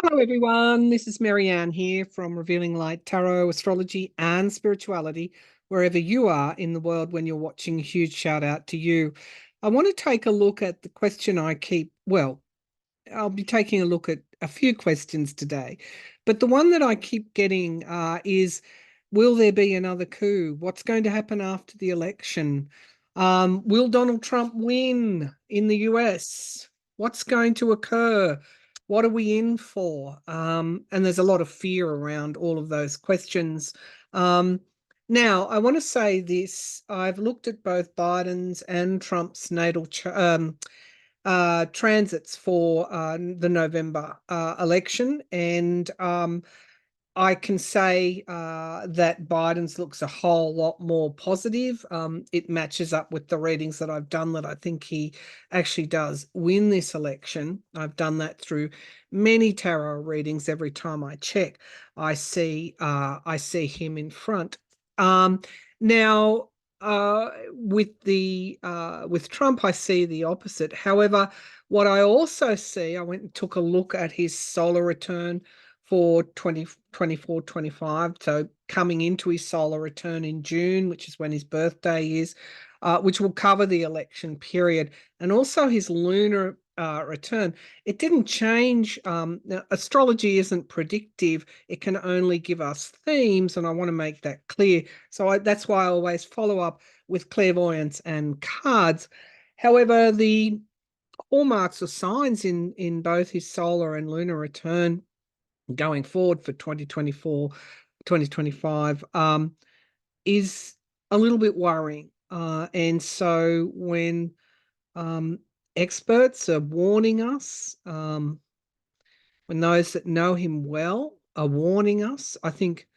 Hello, everyone. This is Maryann here from Revealing Light Tarot, Astrology, and Spirituality. Wherever you are in the world when you're watching, a huge shout out to you. I want to take a look at the question I'll be taking a look at a few questions today, but the one that I keep getting is, will there be another coup? What's going to happen after the election? Will Donald Trump win in the US? What's going to occur? What are we in for? And there's a lot of fear around all of those questions. Now, I want to say this. I've looked at both Biden's and Trump's natal transits for the November election, and I can say that Biden's looks a whole lot more positive. It matches up with the readings that I've done that I think he actually does win this election. I've done that through many tarot readings. Every time I check, I see him in front. Now, with Trump, I see the opposite. However, what I also see, I went and took a look at his solar return for 2024, 25. So coming into his solar return in June, which is when his birthday is, which will cover the election period, and also his lunar return. It didn't change. Now, astrology isn't predictive. It can only give us themes, and I want to make that clear. So that's why I always follow up with clairvoyance and cards. However, the hallmarks or signs in both his solar and lunar return going forward for 2024, 2025 is a little bit worrying. And so when experts are warning us, when those that know him well are warning us, I think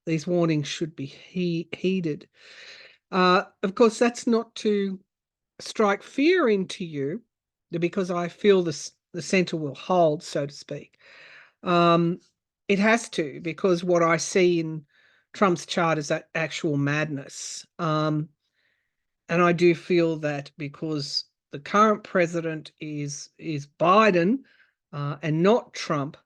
these warnings should be heeded. Of course, that's not to strike fear into you, because I feel the center will hold, so to speak. It has to, because what I see in Trump's chart is that actual madness. And I do feel that because the current president is Biden and not Trump,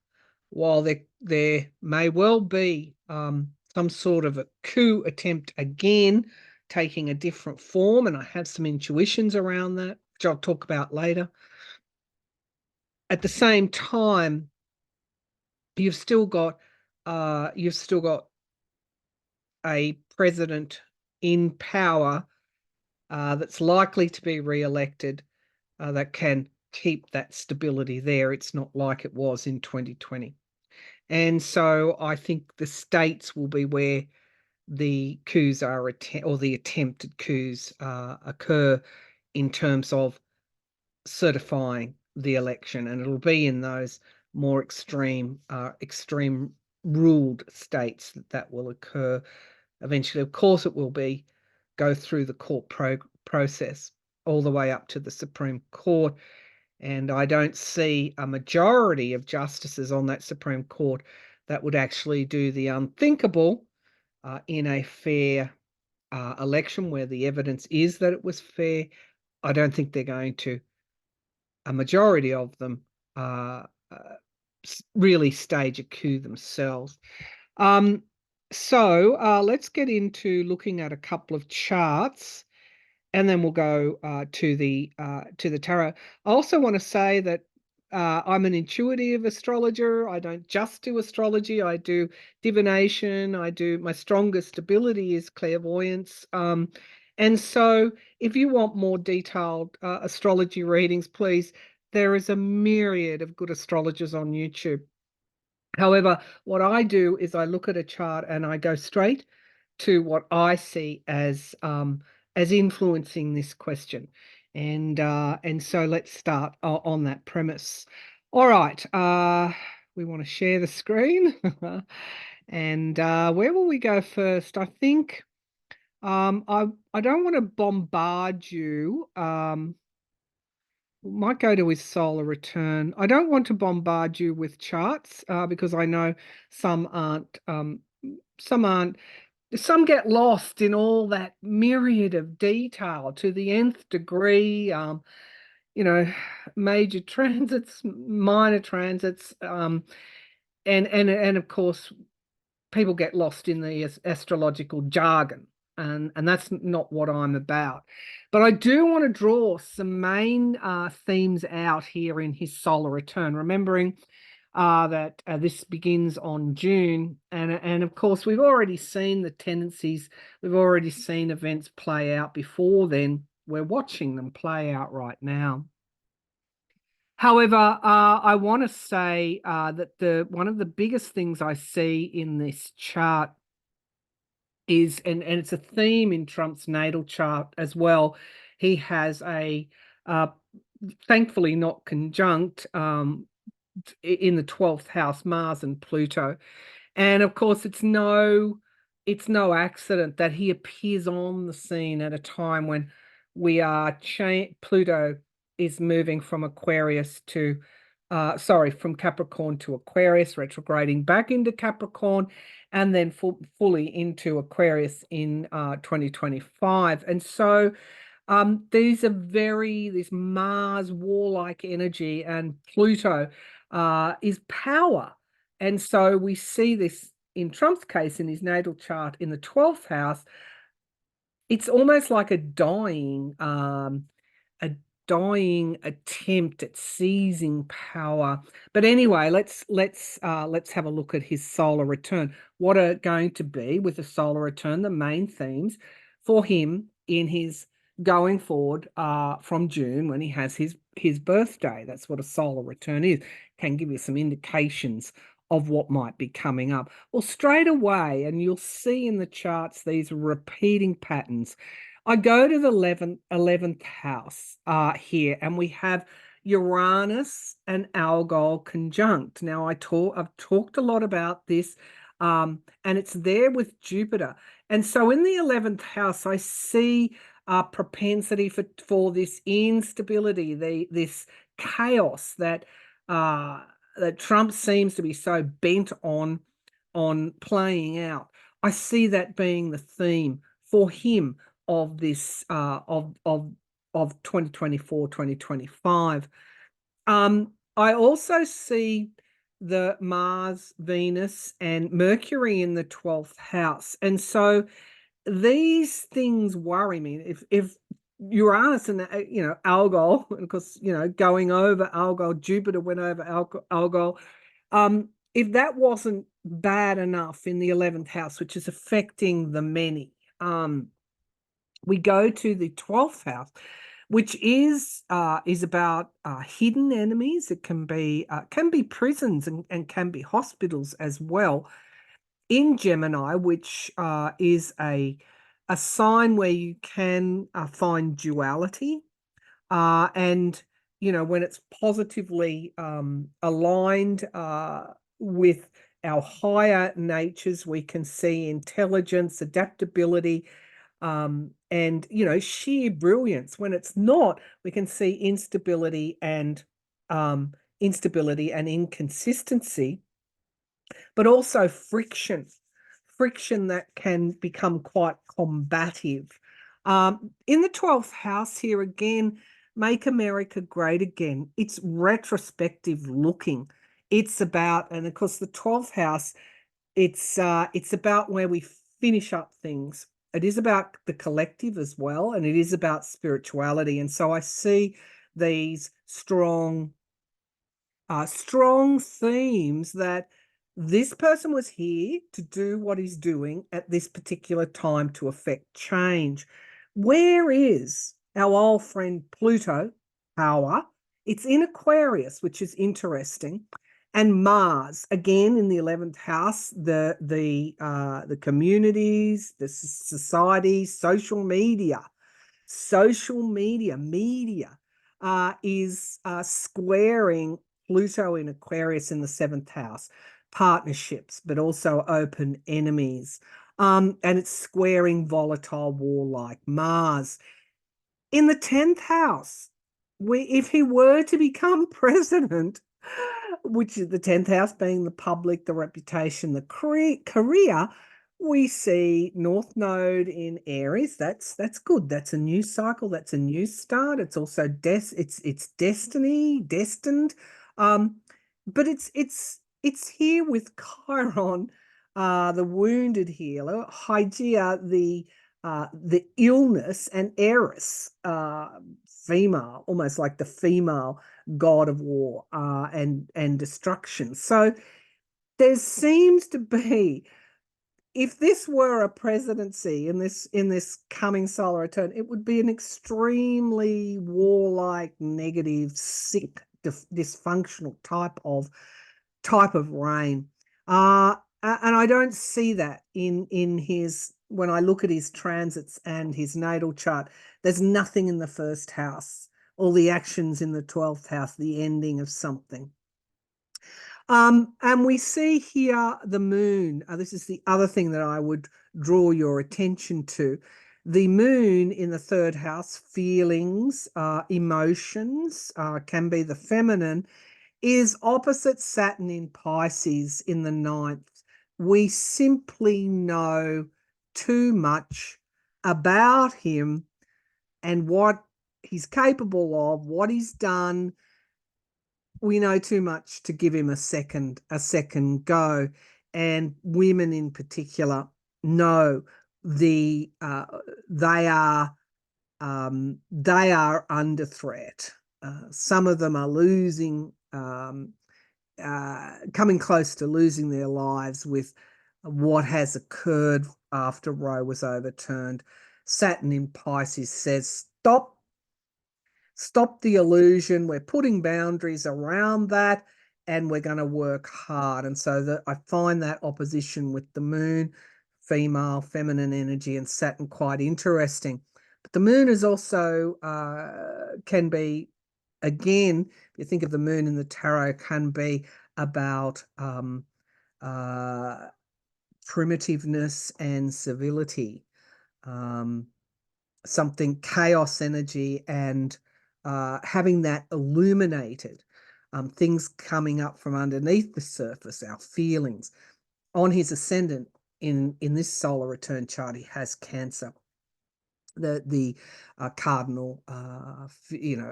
while there may well be some sort of a coup attempt again, taking a different form, and I have some intuitions around that, which I'll talk about later. At the same time, you've still got a president in power that's likely to be re-elected, that can keep that stability there. It's not like it was in 2020. And so I think the states will be where the coups are or the attempted coups occur in terms of certifying the election, and it'll be in those more extreme ruled states that will occur eventually. Of course, it will go through the court process all the way up to the Supreme Court, and I don't see a majority of justices on that Supreme Court that would actually do the unthinkable in a fair election where the evidence is that it was fair. I don't think they're going to, a majority of them, really stage a coup themselves. So let's get into looking at a couple of charts, and then we'll go to the tarot. I also want to say that I'm an intuitive astrologer. I don't just do astrology. I do divination. My strongest ability is clairvoyance. And so if you want more detailed astrology readings, please, there is a myriad of good astrologers on YouTube. However, what I do is I look at a chart and I go straight to what I see as influencing this question. And so let's start on that premise. All right, we want to share the screen. And where will we go first? I think I don't want to bombard you. Might go to his solar return. I don't want to bombard you with charts because I know some aren't some get lost in all that myriad of detail to the nth degree. You know, major transits, minor transits, and of course, people get lost in the astrological jargon, and that's not what I'm about. But I do want to draw some main themes out here in his solar return, remembering that this begins on June, and of course we've already seen the tendencies, we've already seen events play out before then. We're watching them play out right now. However, I want to say that one of the biggest things I see in this chart is, and it's a theme in Trump's natal chart as well. He has a, thankfully not conjunct, in the 12th house, Mars and Pluto. And of course, it's no accident that he appears on the scene at a time when we are Pluto is moving from Aquarius to from Capricorn to Aquarius, retrograding back into Capricorn, and then fully into Aquarius in 2025. And so these are this Mars warlike energy, and Pluto is power. And so we see this in Trump's case, in his natal chart in the 12th house. It's almost like a dying attempt at seizing power. But anyway, let's have a look at his solar return. What are going to be, with the solar return, the main themes for him in his going forward from June, when he has his birthday? That's what a solar return is. Can give you some indications of what might be coming up. Well, straight away, and you'll see in the charts these repeating patterns. I go to the 11th house here, and we have Uranus and Algol conjunct. Now, I've talked a lot about this, and it's there with Jupiter. And so in the 11th house, I see propensity for this instability, this chaos that Trump seems to be so bent on playing out. I see that being the theme for him of this of 2024, 2025. I also see the Mars, Venus, and Mercury in the 12th house. And so these things worry me. If Uranus and Algol, and of course, going over Algol, Jupiter went over Algol. If that wasn't bad enough in the 11th house, which is affecting the many, we go to the 12th house, which is about hidden enemies. It can be prisons and can be hospitals as well, in Gemini, which is a sign where you can find duality, and when it's positively aligned with our higher natures, we can see intelligence, adaptability, and sheer brilliance. When it's not, we can see instability and inconsistency, but also friction that can become quite combative. In the 12th house here again, Make America Great Again. It's retrospective looking. It's about, and of course the 12th house, it's about where we finish up things. It is about the collective as well, and it is about spirituality. And so I see these strong themes that this person was here to do what he's doing at this particular time to affect change. Where is our old friend Pluto? Power. It's in Aquarius, which is interesting. And Mars, again in the 11th house, the communities, the society, social media is squaring Pluto in Aquarius in the 7th house. Partnerships, but also open enemies. And it's squaring volatile warlike Mars. In the 10th house, if he were to become president, which is the 10th house being the public, the reputation, the career, we see North Node in Aries. That's good. That's a new cycle. That's a new start. It's also it's destiny, destined. But it's it's here with Chiron, the wounded healer, Hygeia, the illness, and Eris, female, almost like the female god of war and destruction. So there seems to be, if this were a presidency in this coming solar return, it would be an extremely warlike, negative, sick, dysfunctional type of reign. And I don't see that in his, when I look at his transits and his natal chart. There's nothing in the first house. All the actions in the 12th house, the ending of something. And we see here the moon. This is the other thing that I would draw your attention to. The moon in the third house, feelings, emotions, can be the feminine, is opposite Saturn in Pisces in the 9th. We simply know too much about him and what he's capable of, what he's done. We know too much to give him a second go. And women in particular know they are under threat. Some of them are losing, coming close to losing their lives with what has occurred after Roe was overturned. Saturn in Pisces says, stop the illusion. We're putting boundaries around that, and we're going to work hard. And so I find that opposition with the moon, female, feminine energy, and Saturn quite interesting. But the moon is also, can be, again, if you think of the moon in the tarot, can be about primitiveness and civility, something chaos energy, and having that illuminated, things coming up from underneath the surface, our feelings. On his ascendant in this solar return chart, he has Cancer, the cardinal,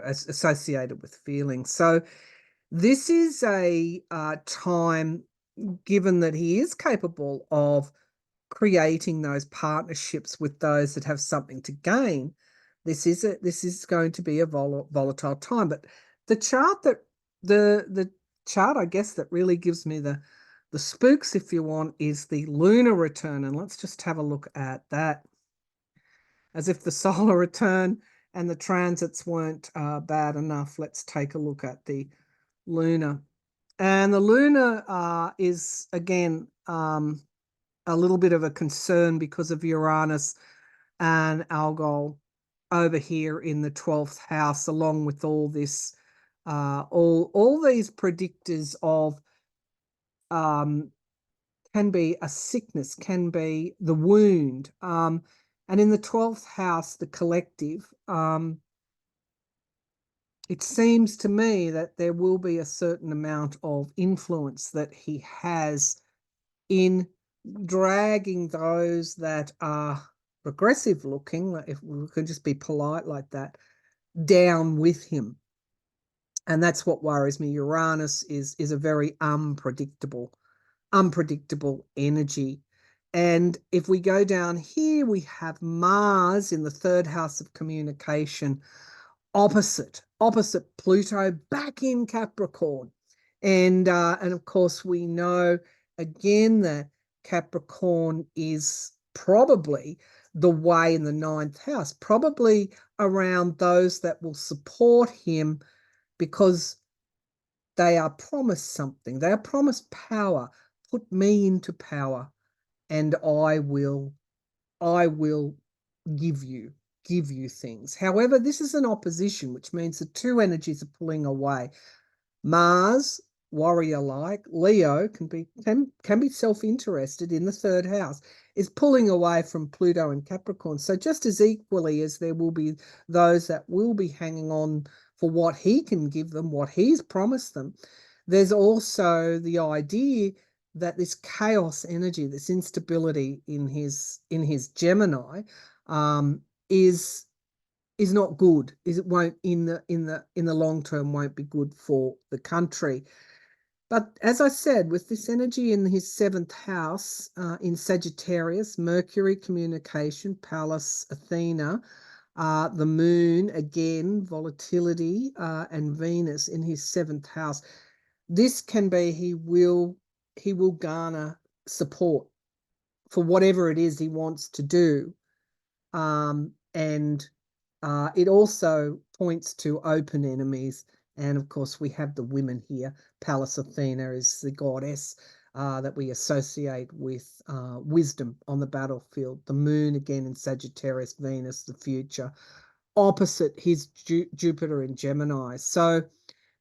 associated with feelings. So this is a time, given that he is capable of creating those partnerships with those that have something to gain. This is going to be a volatile time. But the chart I guess that really gives me the spooks, if you want, is the lunar return. And let's just have a look at that. As if the solar return and the transits weren't bad enough, let's take a look at the lunar. And the lunar is, again, a little bit of a concern because of Uranus and Algol over here in the 12th house, along with all this, all these predictors of, can be a sickness, can be the wound. And in the 12th house, the collective, it seems to me that there will be a certain amount of influence that he has in dragging those that are progressive looking, if we could just be polite like that, down with him. And that's what worries me. Uranus is a very unpredictable energy. And if we go down here, we have Mars in the third house of communication, opposite Pluto, back in Capricorn. And of course, we know again that Capricorn is probably the way in the 9th house, probably around those that will support him because they are promised something. They are promised power. Put me into power and I will give you things. However, this is an opposition, which means the two energies are pulling away. Mars, warrior-like, Leo can be self-interested in the third house, is pulling away from Pluto and Capricorn. So just as equally as there will be those that will be hanging on for what he can give them, what he's promised them, there's also the idea that this chaos energy, this instability in his Gemini, is not good. It won't in the long term won't be good for the country. But as I said, with this energy in his 7th house, in Sagittarius, Mercury, communication, Pallas, Athena, the moon, again, volatility, and Venus in his 7th house. This can be he will garner support for whatever it is he wants to do. And it also points to open enemies. And of course, we have the women here. Pallas Athena is the goddess that we associate with wisdom on the battlefield. The moon, again, in Sagittarius, Venus, the future, opposite his Jupiter in Gemini. So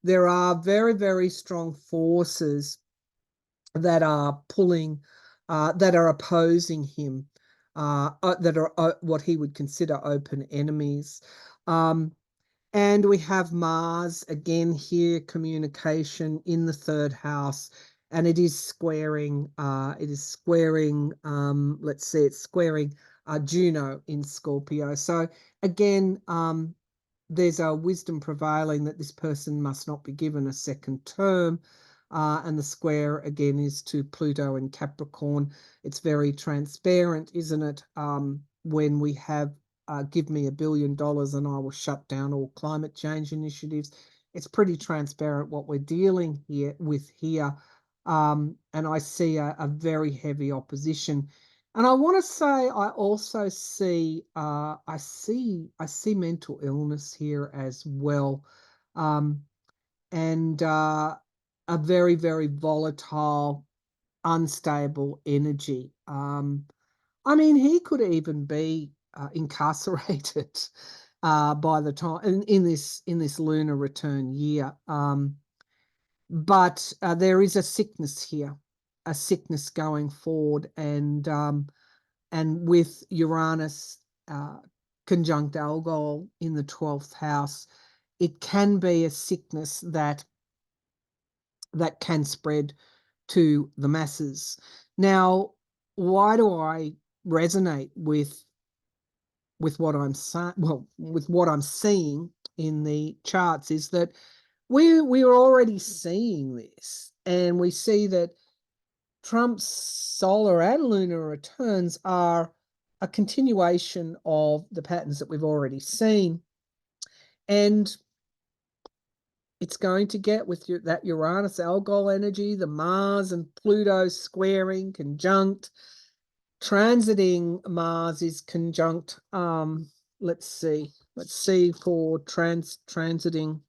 there are very, very strong forces that are pulling, that are opposing him, that are what he would consider open enemies. And we have Mars again here, communication in the 3rd house, and it is squaring, let's see, it's squaring Juno in Scorpio. So again, there's a wisdom prevailing that this person must not be given a second term. And the square again is to Pluto in Capricorn. It's very transparent, isn't it? When we have give me $1 billion and I will shut down all climate change initiatives. It's pretty transparent what we're dealing with here. And I see a very heavy opposition. And I want to say I also see I see mental illness here as well. And a very, very volatile, unstable energy. I mean, he could even be incarcerated by the time in this lunar return year. But there is a sickness here, a sickness going forward, and with Uranus conjunct Algol in the 12th house, it can be a sickness that can spread to the masses. Now, why do I resonate with what I'm saying? Well, with what I'm seeing in the charts is that we are already seeing this, and we see that Trump's solar and lunar returns are a continuation of the patterns that we've already seen. And it's going to get with that Uranus Algol energy, the Mars and Pluto squaring, conjunct. Transiting Mars is conjunct. Let's see for transiting.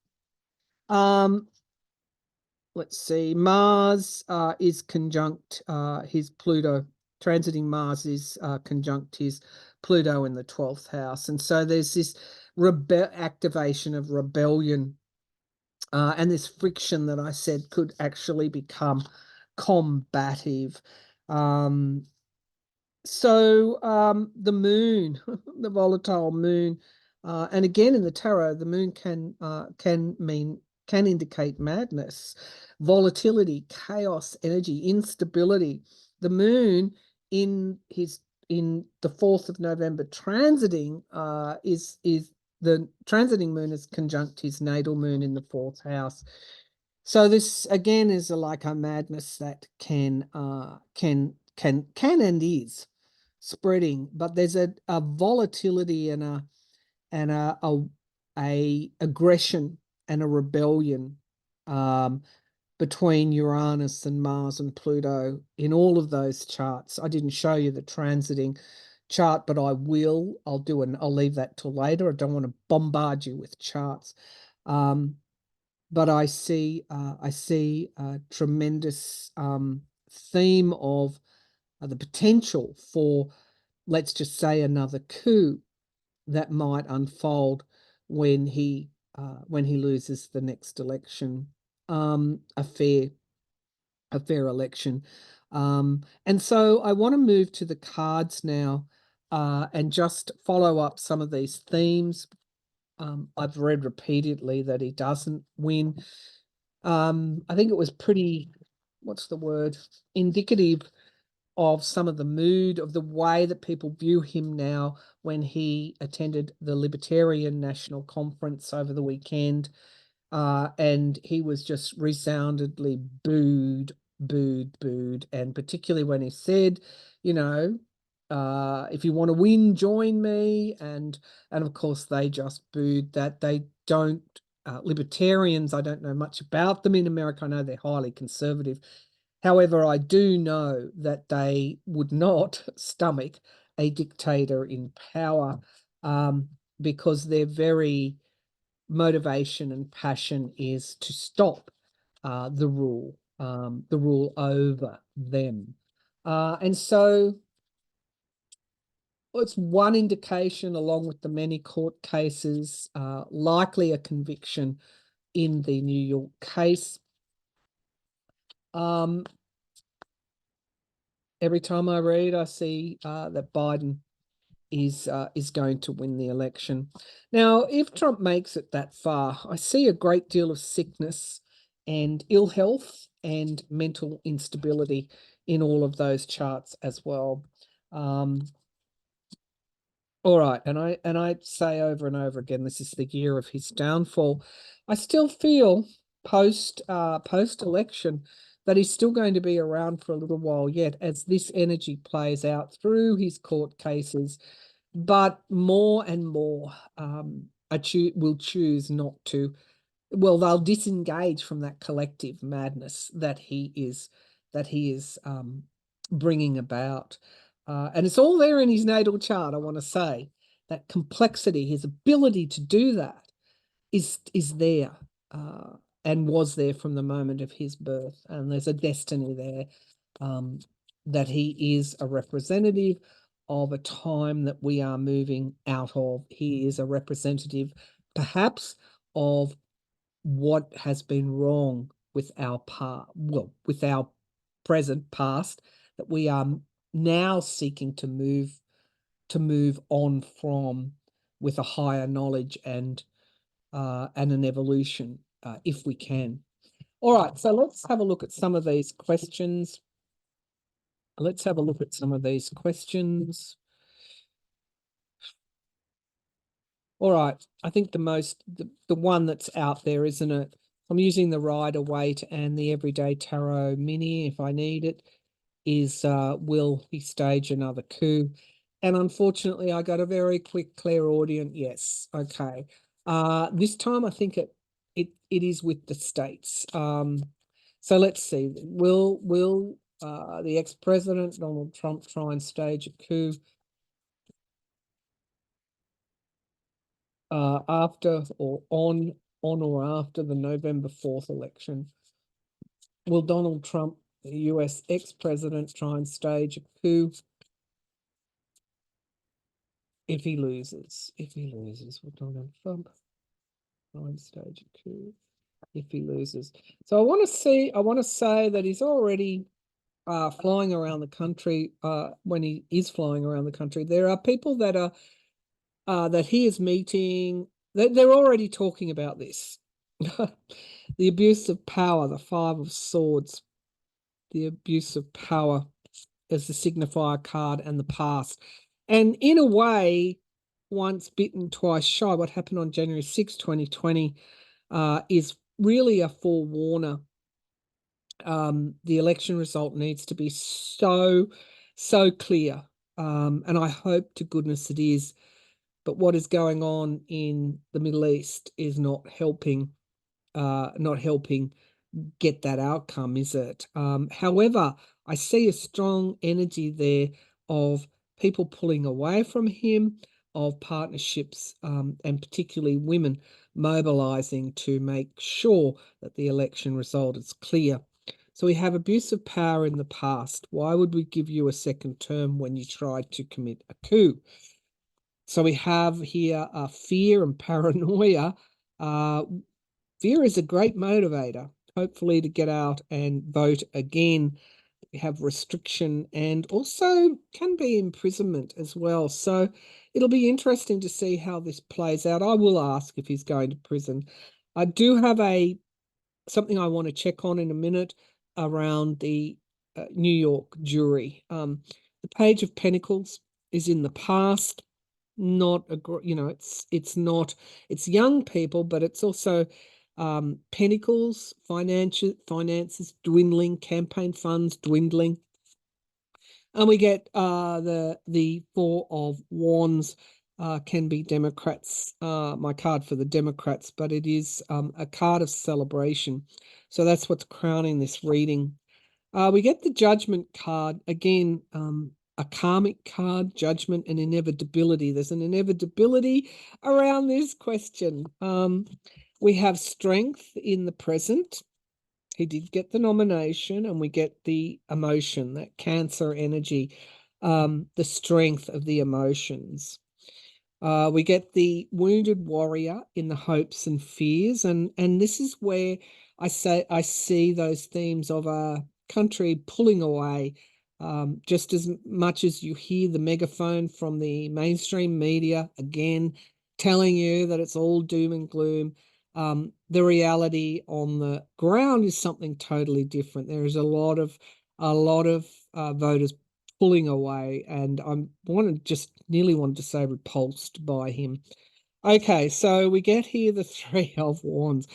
Let's see. Mars is conjunct his Pluto. Transiting Mars is conjunct his Pluto in the 12th house, and so there's this activation of rebellion. And this friction that I said could actually become combative. So the moon, the volatile moon, and again in the tarot, the moon can indicate madness, volatility, chaos, energy, instability. The moon in the 4th of November transiting is the transiting moon is conjunct his natal moon in the 4th house. So this again is like a madness that can and is spreading, but there's a volatility and a aggression and a rebellion between Uranus and Mars and Pluto in all of those charts. I didn't show you the transiting chart, but I will. I'll leave that till later. I don't want to bombard you with charts. But I see a tremendous theme of the potential for, let's just say, another coup that might unfold when he loses the next election, a fair election. And so I want to move to the cards now and just follow up some of these themes. I've read repeatedly that he doesn't win. I think it was pretty, what's the word, indicative of some of the mood, of the way that people view him now when he attended the Libertarian National Conference over the weekend. and he was just resoundingly booed, and particularly when he said, you know, if you want to win, join me, and of course they just booed that. They don't. Libertarians, I don't know much about them in America. I know they're highly conservative. However, I do know that they would not stomach a dictator in power, because their very motivation and passion is to stop the rule over them. And so it's one indication, along with the many court cases, likely a conviction in the New York case. Every time I read, I see that Biden is going to win the election. Now, if Trump makes it that far, I see a great deal of sickness and ill health and mental instability in all of those charts as well. All right, and I say over and over again, this is the year of his downfall. I still feel post election that he's still going to be around for a little while yet, as this energy plays out through his court cases. But more and more will choose not to. Well, they'll disengage from that collective madness that he is bringing about. And it's all there in his natal chart, I want to say. That complexity, his ability to do that is there, and was there from the moment of his birth. And there's a destiny there, that he is a representative of a time that we are moving out of. He is a representative, perhaps, of what has been wrong with our with our present past, that we are now seeking to move on from, with a higher knowledge and an evolution, if we can. All right, so let's have a look at some of these questions. All right, I think the one that's out there, isn't it? I'm using the Rider-Waite and the Everyday Tarot Mini if I need it, is will he stage another coup? And unfortunately, I got a very quick clairaudient yes. Okay. This time I think it is with the states. So let's see. Will the ex-president Donald Trump try and stage a coup after or on or after the November 4th election? Will Donald Trump, the US ex-president, try and stage a coup if he loses? Will Donald Trump try and stage a coup if he loses? So I want to say that he's already flying around the country. When he is flying around the country, there are people that are that he is meeting. They're already talking about this. The abuse of power, the Five of Swords, the abuse of power as the signifier card, and the past. And in a way, once bitten, twice shy, what happened on January 6, 2020, is really a forewarner. The election result needs to be so clear. And I hope to goodness it is. But what is going on in the Middle East is not helping get that outcome, is it? However, I see a strong energy there of people pulling away from him, of partnerships, and particularly women mobilizing to make sure that the election result is clear. So we have abuse of power in the past. Why would we give you a second term when you tried to commit a coup? So we have here fear and paranoia. Fear is a great motivator, hopefully, to get out and vote again. We have restriction and also can be imprisonment as well. So it'll be interesting to see how this plays out. I will ask if he's going to prison. I do have something I want to check on in a minute around the New York jury. The Page of Pentacles is in the past. Not a, it's young people, but it's also Pentacles, finances dwindling, campaign funds dwindling. And we get the Four of Wands, can be Democrats, my card for the Democrats, but it is a card of celebration. So that's what's crowning this reading. We get the Judgment card, again, a karmic card, judgment and inevitability. There's an inevitability around this question. We have strength in the present. He did get the nomination, and we get the emotion, that Cancer energy, the strength of the emotions. We get the wounded warrior in the hopes and fears, and this is where I see those themes of a country pulling away, just as much as you hear the megaphone from the mainstream media again telling you that it's all doom and gloom. The reality on the ground is something totally different. There is a lot of voters pulling away, and nearly wanted to say repulsed by him. Okay, so we get here the Three of Wands.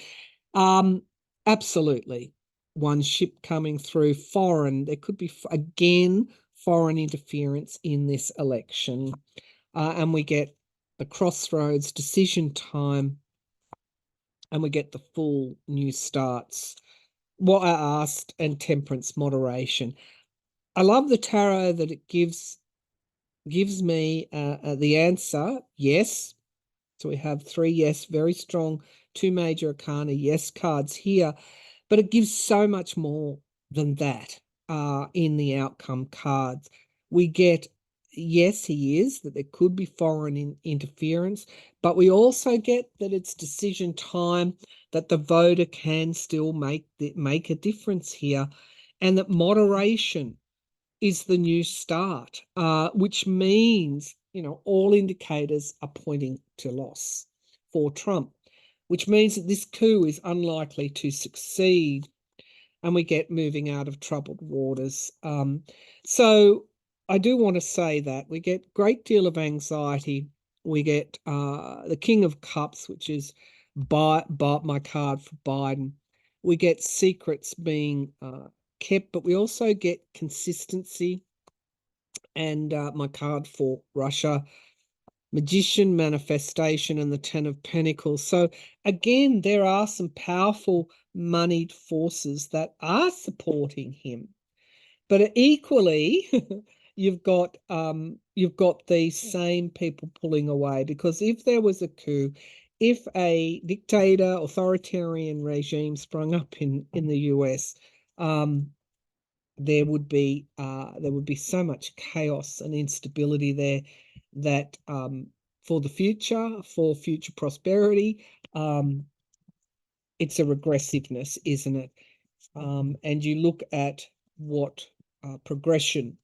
Absolutely, one ship coming through, foreign. There could be again foreign interference in this election, and we get the crossroads, decision time, and we get the full new starts. What I asked, and temperance, moderation. I love the tarot that it gives me the answer, yes. So we have 3 yes, very strong, 2 major arcana yes cards here, but it gives so much more than that in the outcome cards. We get, yes, he is, that there could be foreign interference, but we also get that it's decision time, that the voter can still make a difference here, and that moderation is the new start, which means, all indicators are pointing to loss for Trump, which means that this coup is unlikely to succeed, and we get moving out of troubled waters. So I do want to say that we get a great deal of anxiety. We get the King of Cups, which is my card for Biden. We get secrets being kept, but we also get consistency, and my card for Russia, Magician, manifestation, and the Ten of Pentacles. So again, there are some powerful moneyed forces that are supporting him, but equally you've got these same people pulling away, because if there was a coup, if a dictator, authoritarian regime sprung up in the US, there would be so much chaos and instability there that for future prosperity, it's a regressiveness, isn't it? And you look at what progression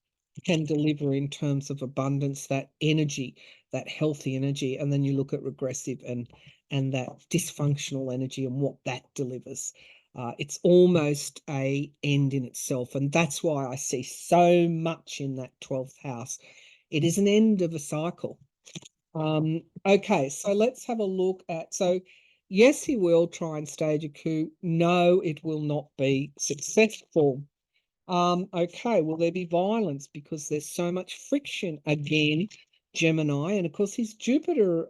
can deliver in terms of abundance, that energy, that healthy energy, and then you look at regressive and that dysfunctional energy and what that delivers. It's almost a end in itself, and that's why I see so much in that 12th house. It is an end of a cycle. Okay, so let's have a look at, so yes, he will try and stage a coup. No, it will not be successful. Okay, will there be violence because there's so much friction again, Gemini, and of course his Jupiter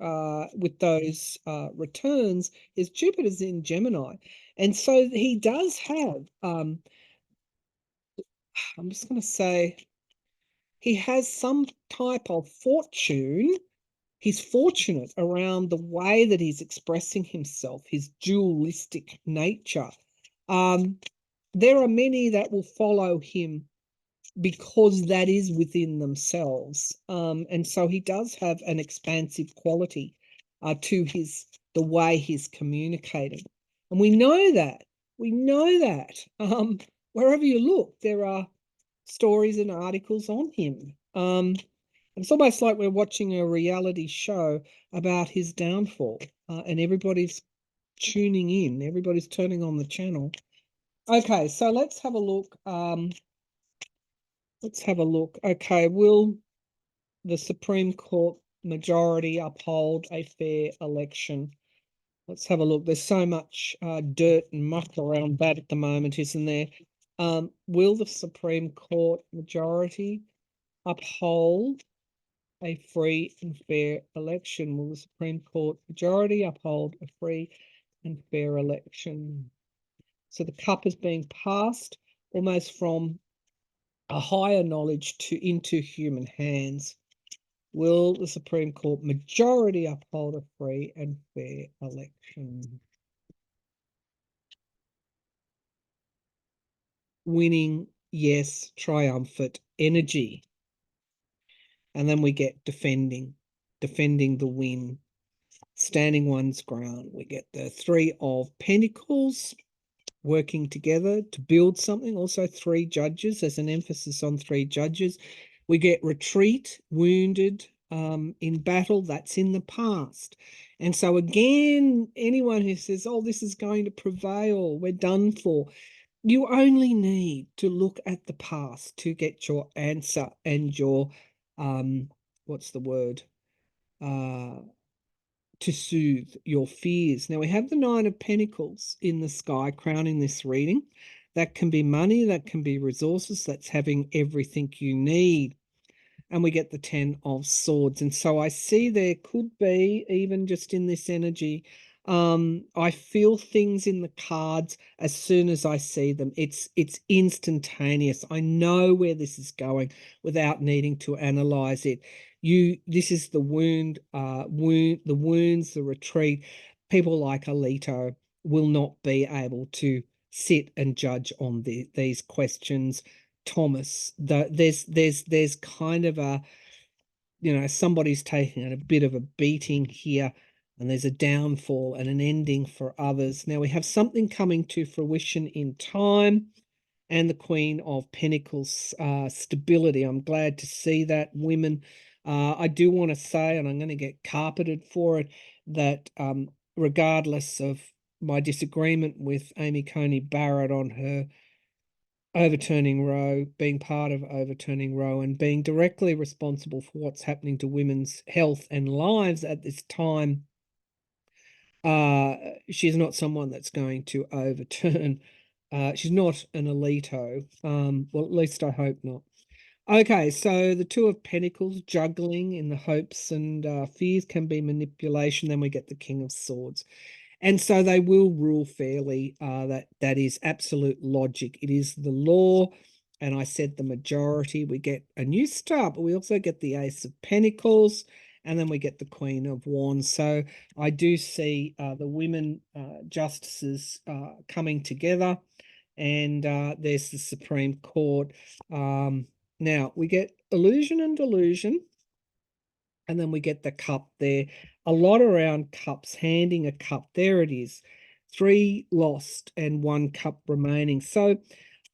with those returns, his Jupiter's in Gemini, and so he does have I'm just going to say he has some type of fortune. He's fortunate around the way that he's expressing himself, his dualistic nature. There are many that will follow him because that is within themselves. And so he does have an expansive quality to the way he's communicating. And we know that. Wherever you look, there are stories and articles on him. It's almost like we're watching a reality show about his downfall, and everybody's tuning in. Everybody's turning on the channel. Okay, so let's have a look. Okay, will the Supreme Court majority uphold a fair election? Let's have a look. There's so much dirt and muck around that at the moment, isn't there? Will the Supreme Court majority uphold a free and fair election? Will the Supreme Court majority uphold a free and fair election? So the cup is being passed almost from a higher knowledge into human hands. Will the Supreme Court majority uphold a free and fair election? Winning, yes. Triumphant, energy. And then we get defending the win, standing one's ground. We get the Three of Pentacles, working together to build something. Also, three judges. There's an emphasis on three judges. We get retreat, wounded in battle. That's in the past. And so again, anyone who says, oh, this is going to prevail, we're done for, you only need to look at the past to get your answer and your, what's the word? To soothe your fears. Now we have the Nine of Pentacles in the sky crowning this reading. That can be money, that can be resources, that's having everything you need. And we get the Ten of Swords. And so I see there could be, even just in this energy, I feel things in the cards as soon as I see them. It's instantaneous. I know where this is going without needing to analyze it. This is the the wounds, the retreat. People like Alito will not be able to sit and judge on these questions. Thomas, there's kind of a, somebody's taking a bit of a beating here, and there's a downfall and an ending for others. Now we have something coming to fruition in time, and the Queen of Pentacles, stability. I'm glad to see that, women. I do want to say, and I'm going to get carpeted for it, that regardless of my disagreement with Amy Coney Barrett on her overturning Roe, being part of overturning Roe, and being directly responsible for what's happening to women's health and lives at this time, she's not someone that's going to overturn. She's not an Alito. Well, at least I hope not. Okay, so the Two of Pentacles, juggling in the hopes and fears, can be manipulation. Then we get the King of Swords. And so they will rule fairly. That is absolute logic. It is the law. And I said the majority. We get a new start, but we also get the Ace of Pentacles, and then we get the Queen of Wands. So I do see the women justices coming together, and there's the Supreme Court. Now we get illusion and delusion. And then we get the cup there. A lot around cups, handing a cup. There it is. 3 lost and 1 cup remaining. So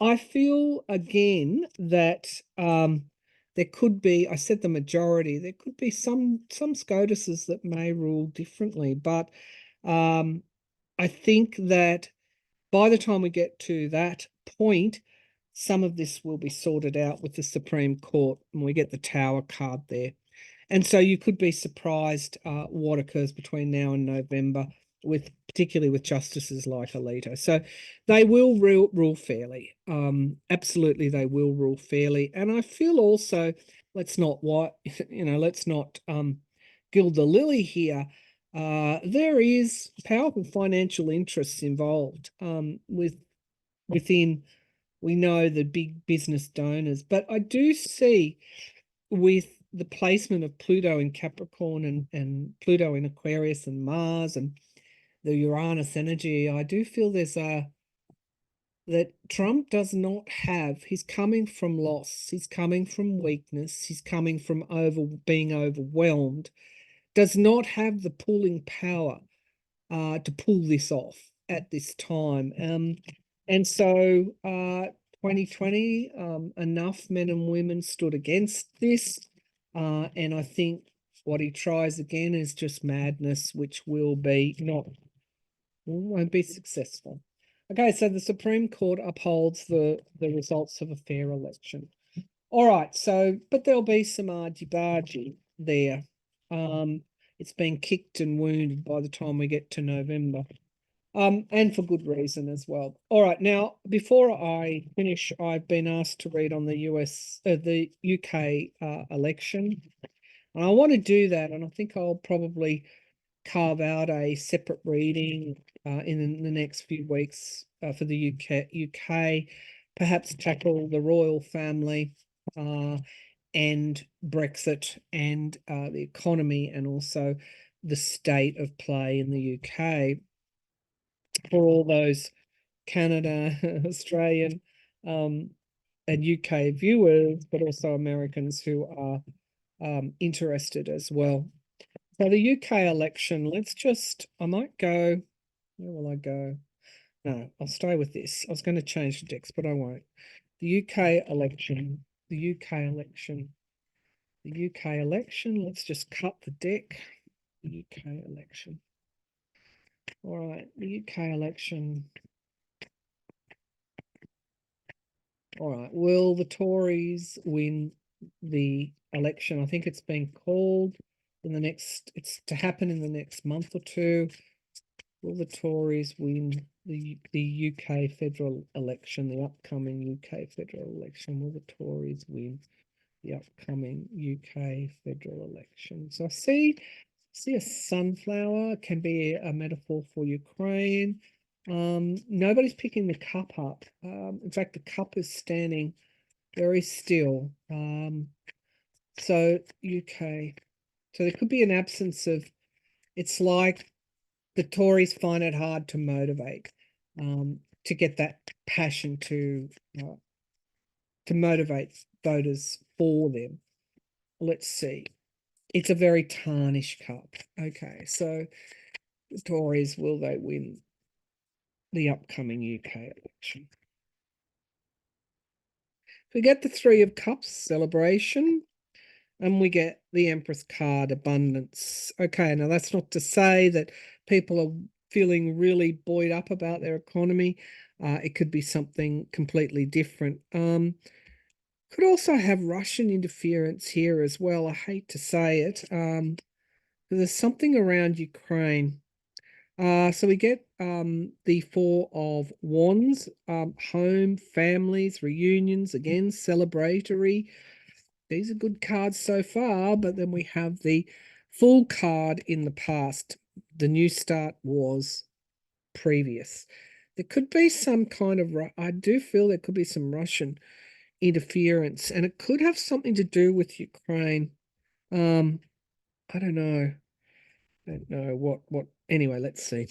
I feel again that there could be, I said the majority, there could be some SCOTUSes that may rule differently. But I think that by the time we get to that point, some of this will be sorted out with the Supreme Court, and we get the Tower card there. And so you could be surprised what occurs between now and November, particularly with justices like Alito. So they will rule fairly. Absolutely, they will rule fairly. And I feel also, let's not gild the lily here. There is powerful financial interests involved within. We know the big business donors, but I do see with the placement of Pluto in Capricorn and Pluto in Aquarius and Mars and the Uranus energy, I do feel that Trump does not have, he's coming from loss, he's coming from weakness, he's coming from being overwhelmed, does not have the pulling power to pull this off at this time. And so 2020, enough men and women stood against this. And I think what he tries again is just madness, which won't be successful. Okay, so the Supreme Court upholds the results of a fair election. All right, so, but there'll be some argy-bargy there. it's been kicked and wounded by the time we get to November. And for good reason as well. All right, now before I finish, I've been asked to read on the the UK election, and I want to do that, and I think I'll probably carve out a separate reading in the next few weeks for the UK, perhaps tackle the royal family and Brexit and the economy, and also the state of play in the UK for all those Canada, Australian, and UK viewers, but also Americans who are interested as well. So the UK election, I might go, where will I go? No, I'll stay with this. I was going to change the decks, but I won't. The UK election, the UK election, the UK election. Let's just cut the deck. The UK election. All right, the UK election. All right, will the Tories win the election? I think it's been called in the next, it's to happen in the next month or two. Will the Tories win the UK federal election, the upcoming UK federal election? Will the Tories win the upcoming UK federal election? So I see a sunflower, can be a metaphor for Ukraine. Nobody's picking the cup up. In fact, the cup is standing very still. So UK. So there could be an absence of, it's like the Tories find it hard to motivate, to get that passion to motivate voters for them. Let's see. It's a very tarnished cup. Okay, so the Tories, will they win the upcoming UK election? We get the Three of Cups, celebration, and we get the Empress card, abundance. Okay, now that's not to say that people are feeling really buoyed up about their economy. It could be something completely different. Could also have Russian interference here as well. I hate to say it. There's something around Ukraine. So we get the Four of Wands, home, families, reunions, again, celebratory. These are good cards so far, but then we have the Fool card in the past. The new start was previous. There could be some kind of, I do feel there could be some Russian interference, and it could have something to do with Ukraine. I don't know. I don't know what. Anyway, let's see.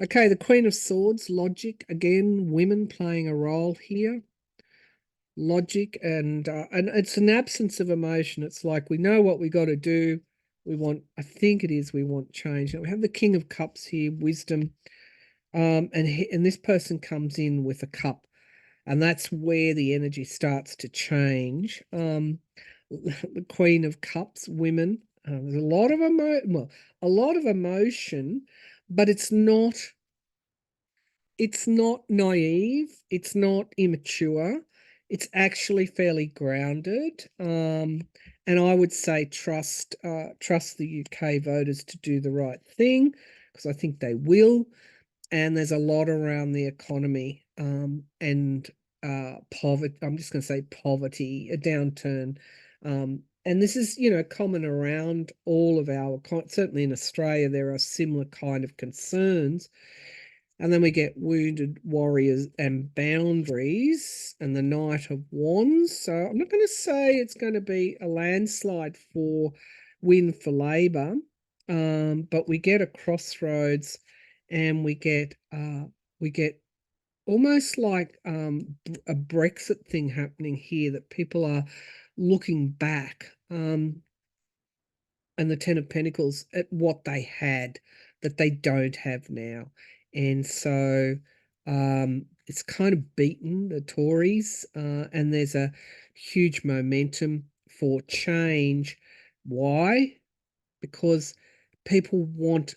Okay, the Queen of Swords, logic, again, women playing a role here. Logic, and it's an absence of emotion. It's like we know what we got to do. We want, I think it is, we want change. Now we have the King of Cups here, wisdom, and this person comes in with a cup, and that's where the energy starts to change. The Queen of Cups, women. There's a lot of emotion, but it's not naive, it's not immature, it's actually fairly grounded. And I would say trust the UK voters to do the right thing, because I think they will. And there's a lot around the economy and poverty. I'm just going to say poverty, a downturn. And this is, common around all of certainly in Australia, there are similar kind of concerns. And then we get wounded warriors and boundaries and the Knight of Wands. So I'm not going to say it's going to be a landslide for win for Labor, but we get a crossroads, and we get almost like a Brexit thing happening here, that people are looking back. And the Ten of Pentacles at what they had that they don't have now. And so it's kind of beaten the Tories, and there's a huge momentum for change. Why? Because people want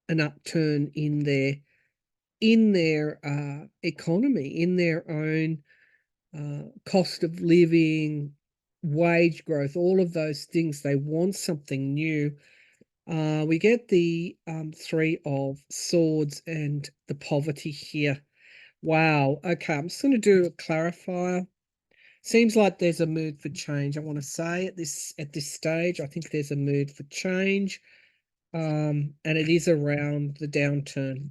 an upturn in their economy, in their own cost of living, wage growth, all of those things. They want something new. We get the Three of Swords and the poverty here. Wow. Okay, I'm just going to do a clarifier. Seems like there's a mood for change. I want to say at this stage, I think there's a mood for change, and it is around the downturn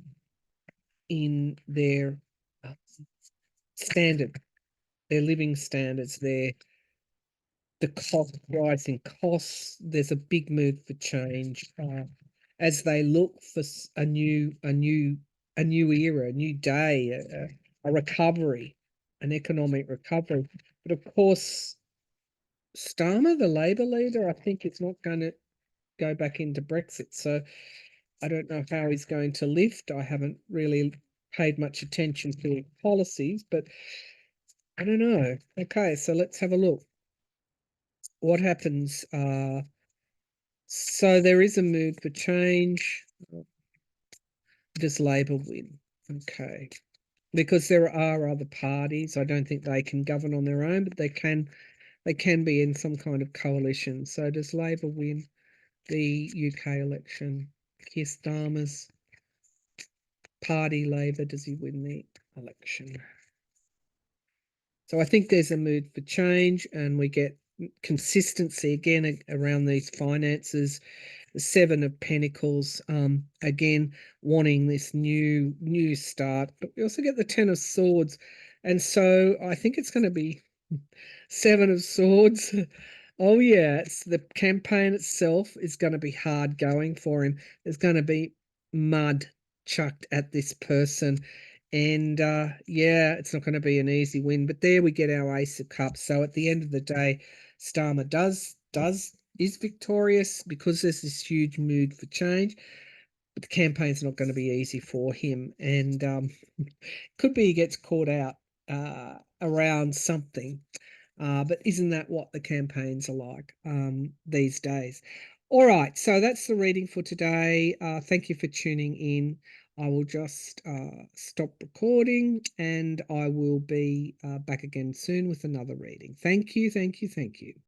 in their uh, standard, their living standards, the cost rising costs. There's a big mood for change as they look for a new era, a new day, a recovery, an economic recovery. But of course, Starmer, the Labor leader, I think it's not going to go back into Brexit. So I don't know how he's going to lift. I haven't really paid much attention to his policies, but I don't know. Okay, so let's have a look. What happens? So there is a mood for change. Does Labor win? Okay. Because there are other parties. I don't think they can govern on their own, but they can be in some kind of coalition. So does Labor win the UK election? Keir Starmer's party, Labor, does he win the election? So I think there's a mood for change, and we get consistency again around these finances. The Seven of Pentacles, again wanting this new start, but we also get the Ten of Swords, and so I think it's going to be Seven of Swords. Oh yeah, it's the campaign itself is going to be hard going for him. There's going to be mud chucked at this person, and yeah, it's not going to be an easy win. But there we get our Ace of Cups. So at the end of the day, Starmer is victorious because there's this huge mood for change. But the campaign's not going to be easy for him, and could be he gets caught out around something. But isn't that what the campaigns are like these days? All right, so that's the reading for today. Thank you for tuning in. I will just stop recording, and I will be back again soon with another reading. Thank you, thank you, thank you.